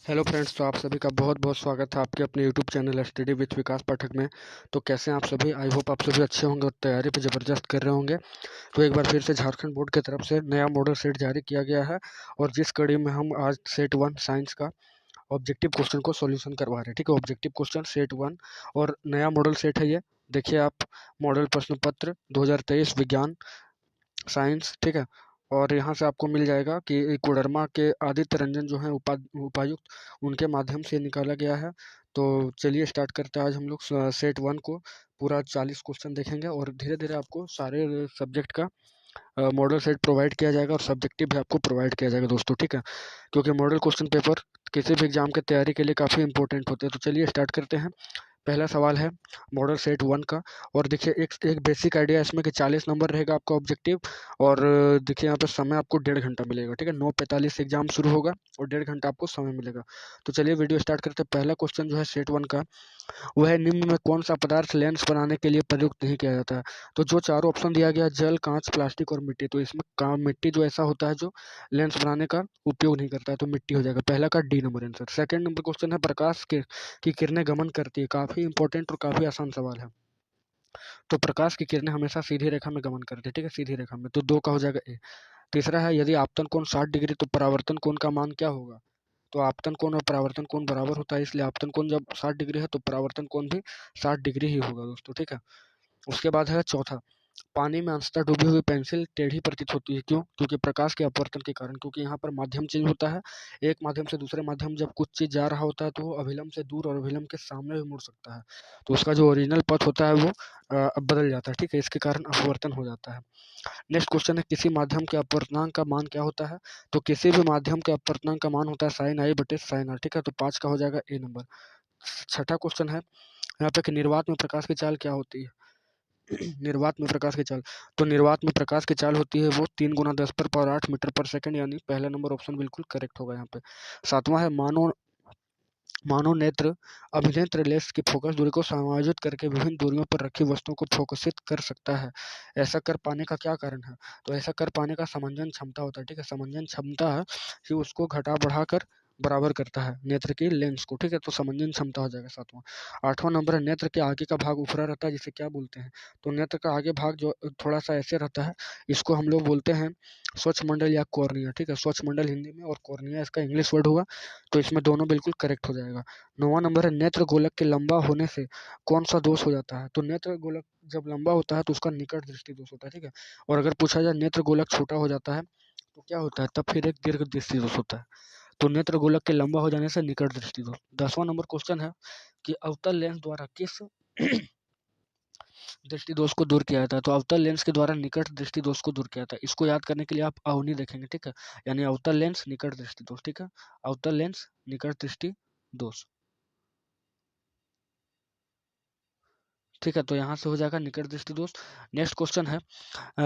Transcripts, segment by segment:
Hello friends, तो आप सभी का बहुत बहुत स्वागत है आपके अपने यूट्यूब चैनल स्टडी विथ विकास पाठक में। तो कैसे हैं आप सभी? आई होप आप सभी अच्छे होंगे और तैयारी पे ज़बरदस्त कर रहे होंगे। तो एक बार फिर से झारखंड बोर्ड की तरफ से नया मॉडल सेट जारी किया गया है और जिस कड़ी में हम आज सेट 1 साइंस का ऑब्जेक्टिव क्वेश्चन को सॉल्यूशन करवा रहे हैं। ठीक है, ऑब्जेक्टिव क्वेश्चन सेट 1 और नया मॉडल सेट है ये। देखिए आप, मॉडल प्रश्न पत्र 2023 विज्ञान साइंस। ठीक है, और यहाँ से आपको मिल जाएगा कि कोडरमा के आदित्य रंजन जो है उपायुक्त, उनके माध्यम से निकाला गया है। तो चलिए स्टार्ट करते हैं। आज हम लोग सेट 1 को पूरा 40 क्वेश्चन देखेंगे और धीरे धीरे आपको सारे सब्जेक्ट का मॉडल सेट प्रोवाइड किया जाएगा और सब्जेक्टिव भी आपको प्रोवाइड किया जाएगा दोस्तों। ठीक है, क्योंकि मॉडल क्वेश्चन पेपर किसी भी एग्जाम की तैयारी के लिए काफ़ी इंपॉर्टेंट होते हैं। तो चलिए स्टार्ट करते हैं। पहला सवाल है मॉडल सेट 1 का। और देखिए एक एक बेसिक आइडिया इसमें कि 40 नंबर रहेगा आपका ऑब्जेक्टिव। और देखिए यहाँ पे समय आपको 1.5 घंटा मिलेगा। ठीक है, 9:45 से एग्जाम शुरू होगा और 1.5 घंटा आपको समय मिलेगा। तो चलिए वीडियो स्टार्ट करते हैं। पहला क्वेश्चन जो है सेट 1 का, वह निम्न में कौन सा पदार्थ लेंस बनाने के लिए प्रयुक्त नहीं किया जाता है? तो जो चारों ऑप्शन दिया गया, जल, कांच, प्लास्टिक और मिट्टी, तो इसमें मिट्टी जो ऐसा होता है जो लेंस बनाने का उपयोग नहीं करता है, तो मिट्टी हो जाएगा। पहला का D number answer. Second number question है प्रकाश की किरणें गमन करती है। काफी इंपॉर्टेंट और काफी आसान सवाल है। तो प्रकाश की किरणें हमेशा सीधी रेखा में गमन करती है। ठीक है, सीधी रेखा में, तो दो का हो जाएगा ए। तीसरा है यदि आपतन कोण 60 डिग्री तो परावर्तन कोण का मान क्या होगा? तो आपतन कोण और परावर्तन कोण बराबर होता है, इसलिए आपतन कोण जब 60 डिग्री है तो परावर्तन कोण भी 60 डिग्री ही होगा दोस्तों। ठीक है, उसके बाद है चौथा, पानी में अंशतः डूबी हुई पेंसिल टेढ़ी प्रतीत होती है। क्यों? क्योंकि प्रकाश के अपवर्तन के कारण। क्योंकि यहाँ पर माध्यम चेंज होता है। एक माध्यम से दूसरे माध्यम जब कुछ चीज जा रहा होता है तो वो अभिलंब से दूर और अभिलंब के सामने भी मुड़ सकता है। तो उसका जो ओरिजिनल पथ होता है वो बदल जाता है। ठीक है, इसके कारण अपवर्तन हो जाता है। नेक्स्ट क्वेश्चन है किसी माध्यम के अपवर्तनांक का मान क्या होता है? तो किसी भी माध्यम के अपवर्तनांक का मान होता है साइन आई बटे साइन आर। ठीक है, तो 5 का हो जाएगा ए नंबर। छठा क्वेश्चन है यहाँ पे कि निर्वात में प्रकाश की चाल क्या होती है? निर्वात में प्रकाश की चाल, तो निर्वात में प्रकाश की चाल होती है वो 3 × 10⁻8 मीटर पर सेकंड, यानी पहला नंबर ऑप्शन बिल्कुल करेक्ट होगा यहाँ पे। सातवां है मानो मानो नेत्र अभिनेत्र लेंस की फोकस दूरी को समायोजित करके विभिन्न दूरियों पर रखी वस्तुओं को फोकसित कर सकता है। ऐसा कर पाने का क्या कारण है? तो ऐसा कर पाने का समंजन क्षमता होता है। ठीक है, समंजन क्षमता है कि उसको घटा बढ़ाकर बराबर करता है नेत्र की लेंस को। ठीक है, तो समंजन क्षमता हो जाएगा सातवां। आठवां नंबर है नेत्र के आगे का भाग उभरा रहता है, जिसे क्या बोलते हैं? तो नेत्र का आगे भाग जो थोड़ा सा ऐसे रहता है, इसको हम लोग बोलते हैं स्वच्छ मंडल या कॉर्निया। ठीक है, स्वच्छ मंडल हिंदी में और कॉर्निया इसका इंग्लिश वर्ड हुआ। तो इसमें दोनों बिल्कुल करेक्ट हो जाएगा। 9वां नंबर है नेत्र गोलक के लंबा होने से कौन सा दोष हो जाता है? तो नेत्र गोलक जब लंबा होता है तो उसका निकट दृष्टि दोष होता है। ठीक है, और अगर पूछा जाए नेत्र गोलक छोटा हो जाता है तो क्या होता है? तब फिर एक दीर्घ दृष्टि दोष होता है। तो नेत्र गोलक के लंबा हो जाने से निकट दृष्टि दोष। 10वां नंबर क्वेश्चन है कि अवतल लेंस द्वारा किस दृष्टि दोष को दूर किया जाता है? तो अवतल लेंस के द्वारा निकट दृष्टि दोष को दूर किया जाता है। इसको याद करने के लिए आप अवनी देखेंगे। ठीक है, यानी अवतल लेंस निकट दृष्टि दोष। ठीक है, अवतल लेंस निकट दृष्टि दोष। ठीक है, तो यहाँ से हो जाएगा निकट दृष्टि दोष। नेक्स्ट क्वेश्चन है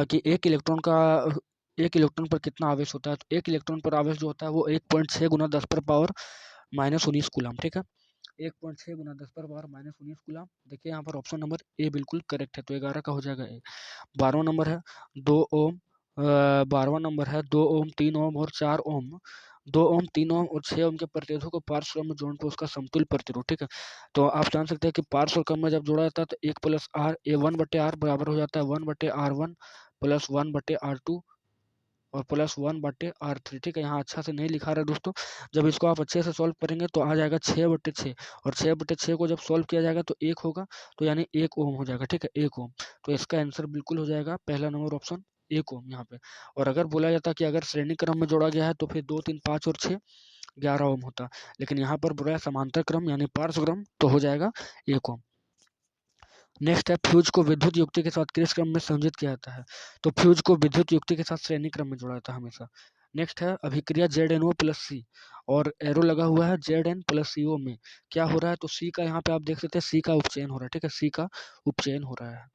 कि एक इलेक्ट्रॉन पर कितना आवेश होता है? तो एक इलेक्ट्रॉन पर आवेश जो होता है वो 1.6 × 10⁻⁻−19 कूलम। ठीक है, 1.6 × 10⁻⁻−19 कूलम। देखिए यहाँ पर ऑप्शन नंबर ए बिल्कुल करेक्ट है, तो 11 का हो जाएगा ए। 12वां नंबर है 2 ओम। 12वां नंबर है 2 ओम, 3 ओम और 4 ओम। 2 ओम, 3 ओम और 6 ओम के प्रतिरोधों को पार्श्व क्रम में जोड़ने पर उसका समतुल्य प्रतिरोध। ठीक है, तो आप जान सकते हैं कि पार्श्व क्रम में जब जोड़ा जाता है तो 1 + R, ए 1/R बराबर हो जाता है 1/R1 + 1/R2 और +1/R3। ठीक है, यहाँ अच्छा से नहीं लिखा रहा है दोस्तों। जब इसको आप अच्छे से सॉल्व करेंगे तो आ जाएगा 6/6, और 6/6 को जब सॉल्व किया जाएगा तो 1 होगा, तो यानी 1 ओम हो जाएगा। ठीक है, 1 ओम। तो इसका आंसर बिल्कुल हो जाएगा पहला नंबर ऑप्शन 1 ओम यहाँ पे। और अगर बोला जाता कि अगर श्रेणी क्रम में जोड़ा गया है तो फिर 2, 3, 5 और 6 11 ओम होता, लेकिन यहाँ पर बोला है समांतर क्रम यानी पार्श्व क्रम, तो हो जाएगा 1 ओम। नेक्स्ट है फ्यूज को विद्युत युक्ति के साथ किस क्रम में संयोजित किया जाता है? तो फ्यूज को विद्युत युक्ति के साथ श्रेणी क्रम में जोड़ा जाता है हमेशा। नेक्स्ट है अभिक्रिया ZnO+C और एरो लगा हुआ है Zn+CO में क्या हो रहा है? तो सी का यहाँ पे आप देख सकते हैं सी का उपचयन हो रहा है। ठीक है, सी का उपचयन हो रहा है,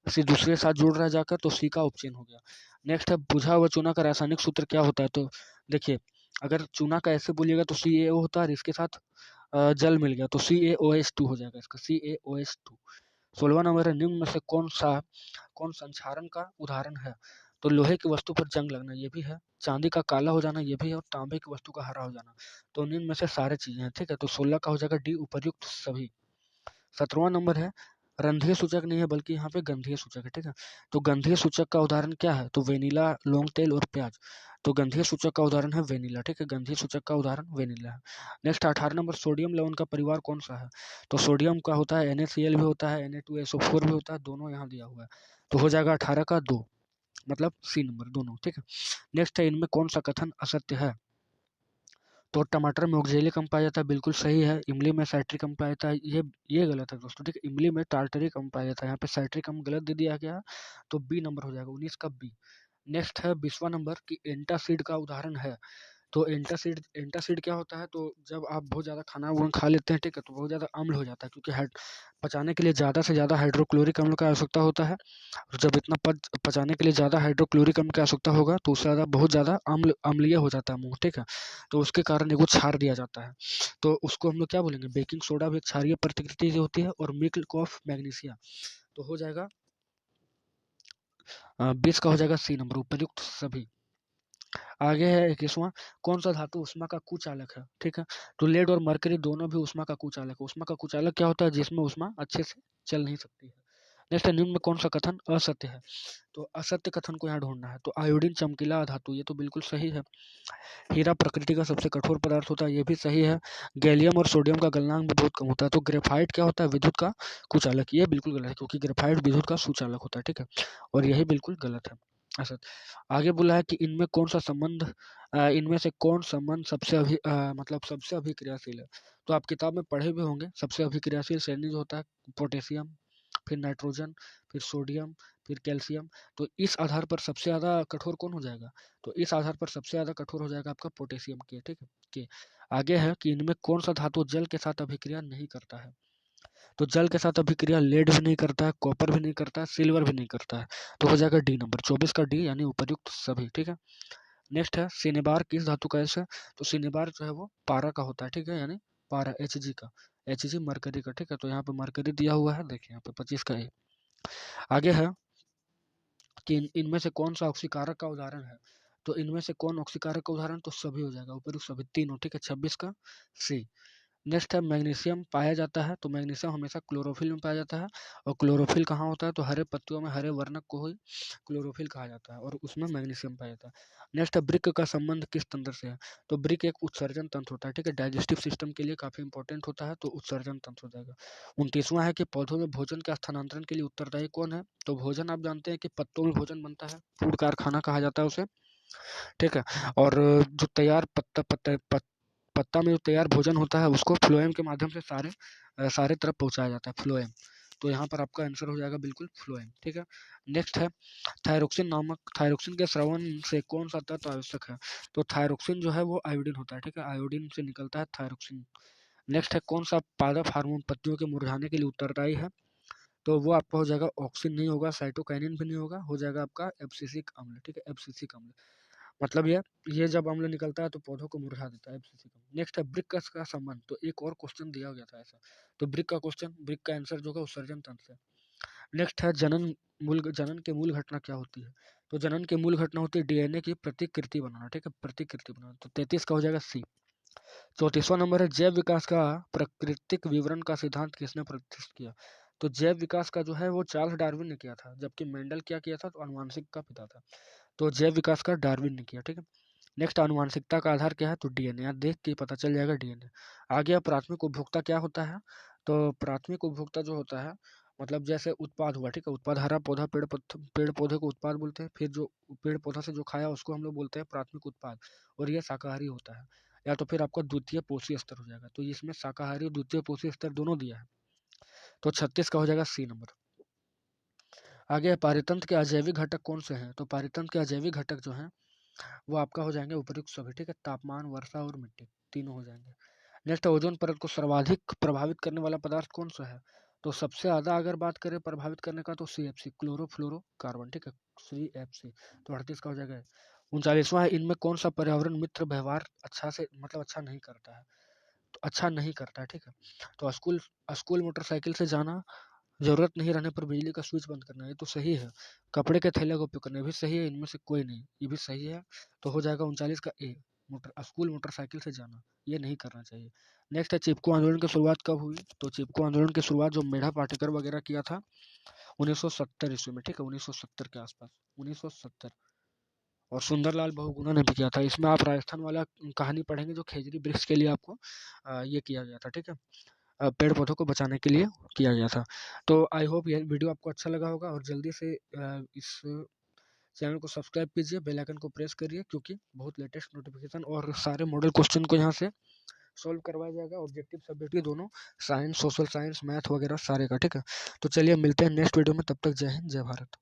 सी दूसरे के साथ जुड़ रहा है जाकर, तो सी का उपचयन हो गया। नेक्स्ट है बुझा हुआ चूना का रासायनिक सूत्र क्या होता है? तो देखिए, अगर चूना का ऐसे बोलिएगा तो CaO होता है और इसके साथ जल मिल गया तो CaOH2 हो जाएगा इसका, CaOH2। 16वां नंबर है निम्न में से कौन संक्षारण का उदाहरण है? तो लोहे की वस्तु पर जंग लगना ये भी है, चांदी का काला हो जाना ये भी है, और तांबे की वस्तु का हरा हो जाना। तो इनमें से सारे चीजें हैं, ठीक है। तो 16 का हो जाएगा डी, उपर्युक्त सभी। 17वां नंबर है, रंध्रीय सूचक नहीं है बल्कि यहाँ पे गंधीय सूचक है, ठीक है। तो गंधीय सूचक का उदाहरण क्या है, तो वेनिला, लौंग तेल और प्याज। तो गंधीय सूचक का उदाहरण है वेनिला, ठीक है। गंधीय सूचक का उदाहरण वेनिला है। नेक्स्ट 18 नंबर, सोडियम लवण का परिवार कौन सा है, तो सोडियम का होता है NaCl भी होता है, Na2SO4 भी होता है, दोनों यहाँ दिया हुआ है। तो हो जाएगा 18 का 2, मतलब सी नंबर दोनों, ठीक है। नेक्स्ट है, इनमें कौन सा कथन असत्य है, तो टमाटर में ऑक्जेली कम पाया जाता है, बिल्कुल सही है। इमली में साइट्रिक कम पाया जाता है, ये गलत है दोस्तों, ठीक है। इमली में टार्टरिक कम पाया जाता है, यहाँ पे साइट्रिक कम गलत दे दिया गया, तो बी नंबर हो जाएगा 19 का बी। नेक्स्ट है 20वां नंबर की एंटासिड का उदाहरण है, तो एंटासिड क्या होता है, तो जब आप बहुत ज़्यादा खाना वाना खा लेते हैं, ठीक है, तो बहुत ज़्यादा अम्ल हो जाता है, क्योंकि पचाने के लिए ज़्यादा से ज़्यादा हाइड्रोक्लोरिक अम्ल का आवश्यकता होता है। और जब इतना पचाने के लिए ज़्यादा हाइड्रोक्लोरिक अम्ल की आवश्यकता होगा तो उससे ज़्यादा बहुत ज़्यादा अम्लीय हो जाता है मुंह, ठीक है। तो उसके कारण एगो क्षार दिया जाता है, तो उसको हम लोग क्या बोलेंगे, बेकिंग सोडा भी एक क्षारीय प्रकृति की होती है, और मिल्क ऑफ मैग्नीशिया। तो हो जाएगा 20 का हो जाएगा सी नंबर, उपयुक्त सभी। आगे है 21वां, कौन सा धातु उष्मा का कुचालक है, ठीक है। तो लेड और मरकरी दोनों भी उष्मा का कुचालक है। उष्मा का कुचालक क्या होता है, जिसमें उष्मा अच्छे से चल नहीं सकती है। नेक्स्ट है, निम्न में कौन सा कथन असत्य है, तो असत्य कथन को यहाँ ढूंढना है। तो आयोडीन चमकीला धातु, ये तो बिल्कुल सही है। हीरा प्रकृति का सबसे कठोर पदार्थ होता है, ये भी सही है। गैलियम और सोडियम का गलनांक भी बहुत कम होता है। तो ग्रेफाइट क्या होता है, विद्युत का कुचालक, ये बिल्कुल गलत है, क्योंकि ग्रेफाइट विद्युत का सुचालक होता है, ठीक है। और यही बिल्कुल गलत है, असत। आगे बोला है कि इनमें कौन सा संबंध, इनमें से कौन संबंध मतलब सबसे अभिक्रियाशील है। तो आप किताब में पढ़े भी होंगे, सबसे अभिक्रियाशील श्रेणी जो होता है, पोटेशियम, फिर नाइट्रोजन, फिर सोडियम, फिर कैल्शियम। तो इस आधार पर सबसे ज़्यादा कठोर कौन हो जाएगा, तो इस आधार पर सबसे ज़्यादा कठोर हो जाएगा आपका पोटेशियम के, ठीक है के। आगे है कि इनमें कौन सा धातु जल के साथ अभिक्रिया नहीं करता है, तो जल के साथ अभिक्रिया लेड भी नहीं करता है, कॉपर भी नहीं करता है, सिल्वर भी नहीं करता है। तो हो जाएगा डी नंबर, 24 का डी, यानी उपयुक्त सभी, ठीक है। नेक्स्ट है, सिनेबार किस धातु का है, तो सिनेबार जो है वो पारा का होता है, ठीक है, यानी पारा Hg का, Hg मरकरी का, ठीक है। तो यहाँ पे मरकरी दिया हुआ है, देखिए यहाँ पे 25 का ए। आगे है कि इनमें से कौन सा ऑक्सीकारक का उदाहरण है, तो इनमें से कौन ऑक्सीकारक का उदाहरण, तो सभी हो जाएगा, उपयुक्त सभी तीनों, ठीक है। 26 का सी। नेक्स्ट है, मैग्नीशियम पाया जाता है, तो मैग्नीशियम हमेशा क्लोरोफिल में पाया जाता है, और क्लोरोफिल कहाँ होता है, तो हरे पत्तियों में हरे वर्णक को ही क्लोरोफिल कहा जाता है, और उसमें मैग्नीशियम पाया जाता है। नेक्स्ट है, वृक्क का संबंध किस तंत्र से है, तो वृक्क एक उत्सर्जन तंत्र होता है, ठीक है, डाइजेस्टिव सिस्टम के लिए काफी इंपॉर्टेंट होता है, तो उत्सर्जन तंत्र हो जाएगा। 29वां है कि पौधों में भोजन के स्थानांतरण के लिए उत्तरदायी कौन है, तो भोजन आप जानते हैं कि पत्तों में भोजन बनता है, फूड कारखाना कहा जाता है उसे, ठीक है। और जो तैयार पत्ता में जो तैयार भोजन होता है उसको फ्लोएम के माध्यम से सारे तरफ पहुंचाया जाता है, फ्लोएम। तो यहाँ पर आपका आंसर हो जाएगा बिल्कुल फ्लोएम, ठीक है। नेक्स्ट है, थायरोक्सिन के स्रवण से कौन सा तत्व आवश्यक है, तो थायरोक्सिन जो है वो आयोडीन होता है, ठीक है, आयोडीन से निकलता है थायरोक्सिन। नेक्स्ट है, कौन सा पादप हार्मोन पत्तियों के मुरझाने के लिए उत्तरदायी है, तो वो आपका हो जाएगा ऑक्सिन नहीं होगा, साइटोकाइनिन भी नहीं होगा, हो जाएगा आपका एब्सिसिक अम्ल, ठीक है, एब्सिसिक अम्ल। मतलब ये जब अम्ल निकलता है तो पौधों को मुरझा देता है, एब्सिसिक अम्ल। नेक्स्ट है, वृक्क का संबंध, तो एक और क्वेश्चन दिया गया था ऐसा, तो वृक्क का आंसर जो होगा उत्सर्जन तंत्र से। नेक्स्ट है, जनन के मूल घटना क्या होती है, तो जनन की मूल घटना होती है DNA की प्रतिकृति बनाना, ठीक है, प्रतिकृति बनाना। तो 33 का हो जाएगा सी। 34वां नंबर है, जैव विकास का प्राकृतिक विवरण का सिद्धांत किसने प्रतिष्ठित किया, तो जैव विकास का जो है वो चार्ल्स डार्विन ने किया था, जबकि मेंडल क्या किया था, तो आनुवंशिक का पिता था। तो जैव विकास का डार्विन ने किया, ठीक है। नेक्स्ट, आनुवंशिकता का आधार क्या है, तो DNA, यहाँ देख के पता चल जाएगा DNA। आगे प्राथमिक उपभोक्ता क्या होता है, तो प्राथमिक उपभोक्ता जो होता है, मतलब जैसे उत्पाद हुआ, ठीक है, उत्पाद हरा पौधा, पेड़ पौधे को उत्पाद बोलते हैं, फिर जो पेड़ पौधा से जो खाया उसको हम लोग बोलते हैं प्राथमिक उत्पाद, और यह शाकाहारी होता है। या तो फिर आपका द्वितीय पोषी स्तर हो जाएगा, तो इसमें शाकाहारी और द्वितीय पोषी स्तर दोनों दिया है, तो 36 का हो जाएगा सी नंबर। आगे पारितंत्र के अजैविक घटक कौन से हैं, तो पारितंत्र के अजैविक घटक जो हैं वो आपका हो जाएंगे उपयुक्त सभी, ठीक है, तापमान, वर्षा और मिट्टी, तीनों हो जाएंगे। नेक्स्ट, ओजोन परत को सर्वाधिक प्रभावित करने वाला पदार्थ कौन सा है, तो सबसे ज्यादा अगर बात करें प्रभावित करने का, तो CFC, क्लोरोफ्लोरोकार्बन, ठीक है, CFC। तो 38 का हो जाएगा। 39वां है, इनमें कौन सा पर्यावरण मित्र व्यवहार अच्छा से मतलब अच्छा नहीं करता है, तो अच्छा नहीं करता है, ठीक है। तो स्कूल स्कूल मोटरसाइकिल से जाना, ज़रूरत नहीं रहने पर बिजली का स्विच बंद करना, ये तो सही है। कपड़े के थैले का उपयोग करना, ये भी सही है, इनमें से कोई नहीं, ये भी सही है। तो हो जाएगा 39 का ए। स्कूल मोटरसाइकिल से जाना, ये नहीं करना चाहिए। नेक्स्ट है चिपको आंदोलन की शुरुआत कब हुई? तो चिपको आंदोलन की शुरुआत जो मेधा पाटेकर वगैरह किया था 1970 ईस्वी में, ठीक है, 1970 के आसपास, 1970। और सुंदरलाल बहुगुणा ने भी किया था। इसमें आप राजस्थान वाला कहानी पढ़ेंगे जो खेजड़ी वृक्ष के लिए आपको ये किया गया था, ठीक है, पेड़ पौधों को बचाने के लिए किया गया था। तो आई होप ये वीडियो आपको अच्छा लगा होगा, और जल्दी से इस चैनल को सब्सक्राइब कीजिए, बेल आइकन को प्रेस करिए, क्योंकि बहुत लेटेस्ट नोटिफिकेशन और सारे मॉडल क्वेश्चन को यहाँ से सॉल्व करवाया जाएगा, ऑब्जेक्टिव सब्जेक्ट के दोनों, साइंस, सोशल साइंस, मैथ वगैरह सारे का, ठीक है। तो चलिए मिलते हैं नेक्स्ट वीडियो में, तब तक जय हिंद, जय भारत।